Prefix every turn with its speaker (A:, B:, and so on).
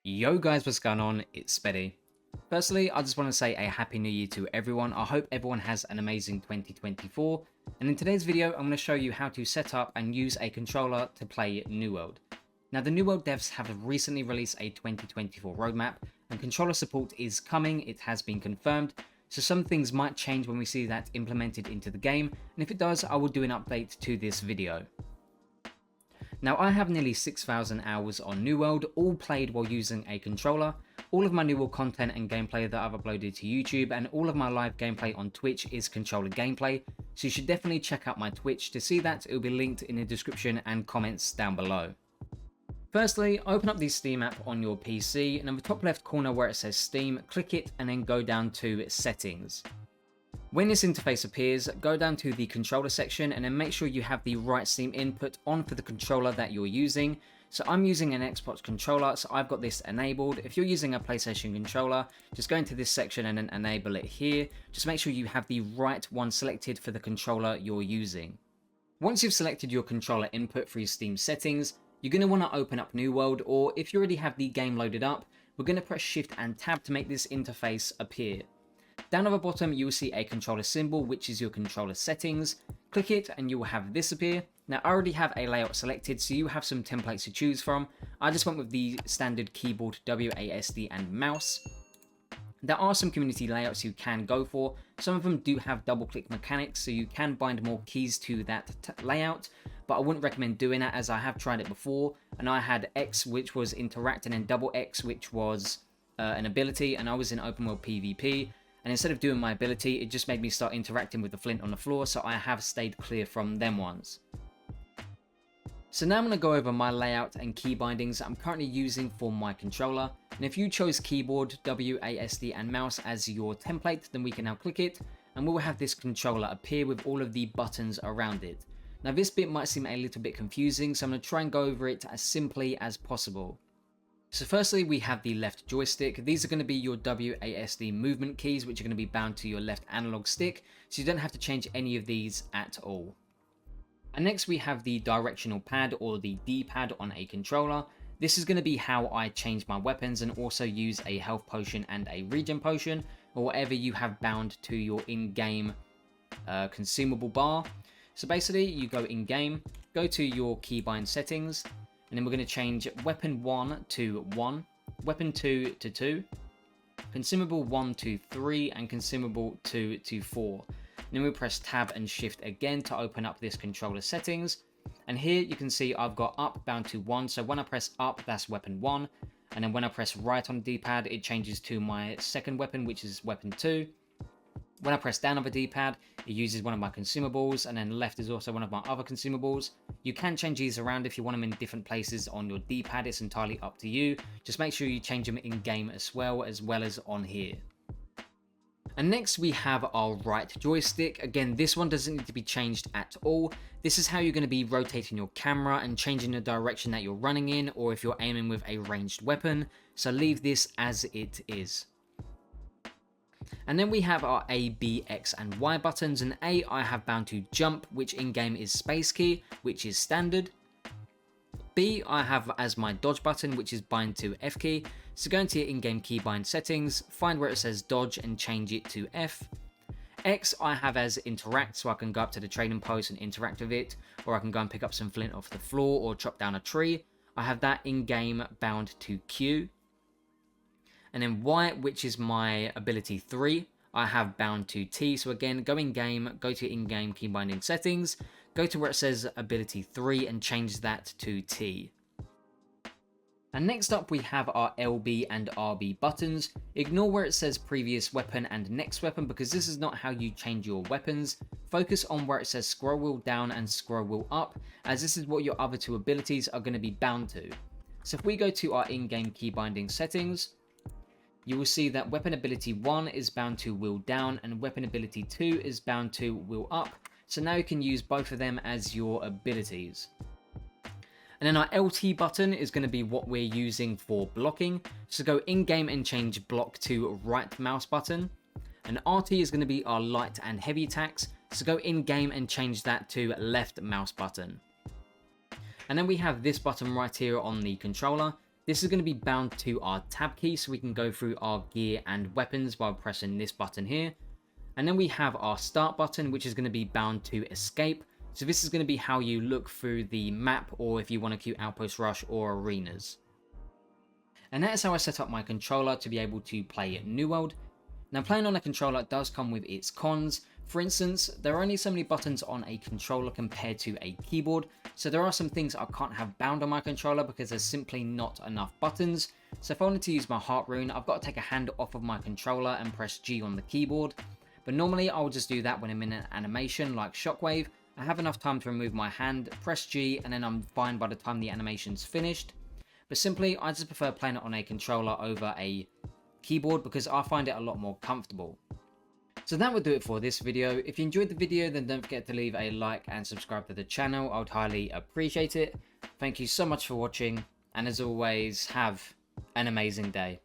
A: Yo guys, what's going on? It's Speddy. Firstly, I just want to say a happy new year to everyone. I hope everyone has an amazing 2024. And in today's video, I'm going to show you how to set up and use a controller to play New World. Now, the New World devs have recently released a 2024 roadmap, and controller support is coming. It has been confirmed. So some things might change when we see that implemented into the game. And if it does, I will do an update to this video. Now, I have nearly 6,000 hours on New World, all played while using a controller. All of my New World content and gameplay that I've uploaded to YouTube and all of my live gameplay on Twitch is controller gameplay, so you should definitely check out my Twitch to see that. It will be linked in the description and comments down below. Firstly, open up the Steam app on your PC, and in the top left corner where it says Steam, click it and then go down to Settings. When this interface appears, go down to the controller section and then make sure you have the right Steam input on for the controller that you're using. So I'm using an Xbox controller, so I've got this enabled. If you're using a PlayStation controller, just go into this section and then enable it here. Just make sure you have the right one selected for the controller you're using. Once you've selected your controller input for your Steam settings, you're going to want to open up New World, or if you already have the game loaded up, we're going to press Shift and Tab to make this interface appear. Down at the bottom, you will see a controller symbol, which is your controller settings. Click it and you will have this appear. Now, I already have a layout selected, so you have some templates to choose from. I just went with the standard keyboard, WASD and mouse. There are some community layouts you can go for. Some of them do have double click mechanics, so you can bind more keys to that layout, but I wouldn't recommend doing that as I have tried it before, and I had X, which was interact, and then double X, which was an ability, and I was in open world PvP. And instead of doing my ability, it just made me start interacting with the flint on the floor, so I have stayed clear from them ones. So now I'm going to go over my layout and key bindings I'm currently using for my controller. And if you chose keyboard, WASD and mouse as your template, then we can now click it, and we will have this controller appear with all of the buttons around it. Now this bit might seem a little bit confusing, so I'm going to try and go over it as simply as possible. So firstly, we have the left joystick. These are going to be your WASD movement keys, which are going to be bound to your left analog stick, so you don't have to change any of these at all. And next we have the directional pad, or the D-pad on a controller. This is going to be how I change my weapons and also use a health potion and a regen potion, or whatever you have bound to your in-game consumable bar. So basically, you go in-game, go to your keybind settings, and then we're going to change weapon 1 to 1, weapon 2 to 2, consumable 1 to 3, and consumable 2 to 4. And then we press tab and shift again to open up this controller settings. And here you can see I've got up bound to 1. So when I press up, that's weapon 1. And then when I press right on the D-pad, it changes to my second weapon, which is weapon 2. When I press down on the D-pad, it uses one of my consumables, and then left is also one of my other consumables. You can change these around if you want them in different places on your D-pad. It's entirely up to you. Just make sure you change them in-game as well as on here. And next we have our right joystick. Again, this one doesn't need to be changed at all. This is how you're going to be rotating your camera and changing the direction that you're running in, or if you're aiming with a ranged weapon. So leave this as it is. And then we have our A, B, X and Y buttons, and A I have bound to jump, which in-game is space key, which is standard. B I have as my dodge button, which is bind to F key. So go into your in-game keybind settings, find where it says dodge and change it to F. X I have as interact, so I can go up to the trading post and interact with it, or I can go and pick up some flint off the floor or chop down a tree. I have that in-game bound to Q. And then Y, which is my ability 3, I have bound to T. So again, go in-game, go to in-game key binding settings, go to where it says ability 3 and change that to T. And next up we have our LB and RB buttons. Ignore where it says previous weapon and next weapon, because this is not how you change your weapons. Focus on where it says scroll wheel down and scroll wheel up, as this is what your other two abilities are going to be bound to. So if we go to our in-game key binding settings, you will see that weapon ability 1 is bound to wheel down and weapon ability 2 is bound to wheel up. So now you can use both of them as your abilities. And then our LT button is going to be what we're using for blocking. So go in-game and change block to right mouse button. And RT is going to be our light and heavy attacks. So go in-game and change that to left mouse button. And then we have this button right here on the controller. This is going to be bound to our tab key, so we can go through our gear and weapons by pressing this button here. And then we have our start button, which is going to be bound to escape. So this is going to be how you look through the map, or if you want to queue Outpost Rush or arenas. And that is how I set up my controller to be able to play New World. Now, playing on a controller does come with its cons. For instance, there are only so many buttons on a controller compared to a keyboard, so there are some things I can't have bound on my controller because there's simply not enough buttons. So if I wanted to use my heart rune, I've got to take a hand off of my controller and press G on the keyboard. But normally I'll just do that when I'm in an animation like Shockwave. I have enough time to remove my hand, press G, and then I'm fine by the time the animation's finished. But simply, I just prefer playing it on a controller over a keyboard because I find it a lot more comfortable. So that would do it for this video. If you enjoyed the video, then don't forget to leave a like and subscribe to the channel. I would highly appreciate it. Thank you so much for watching, and as always, have an amazing day.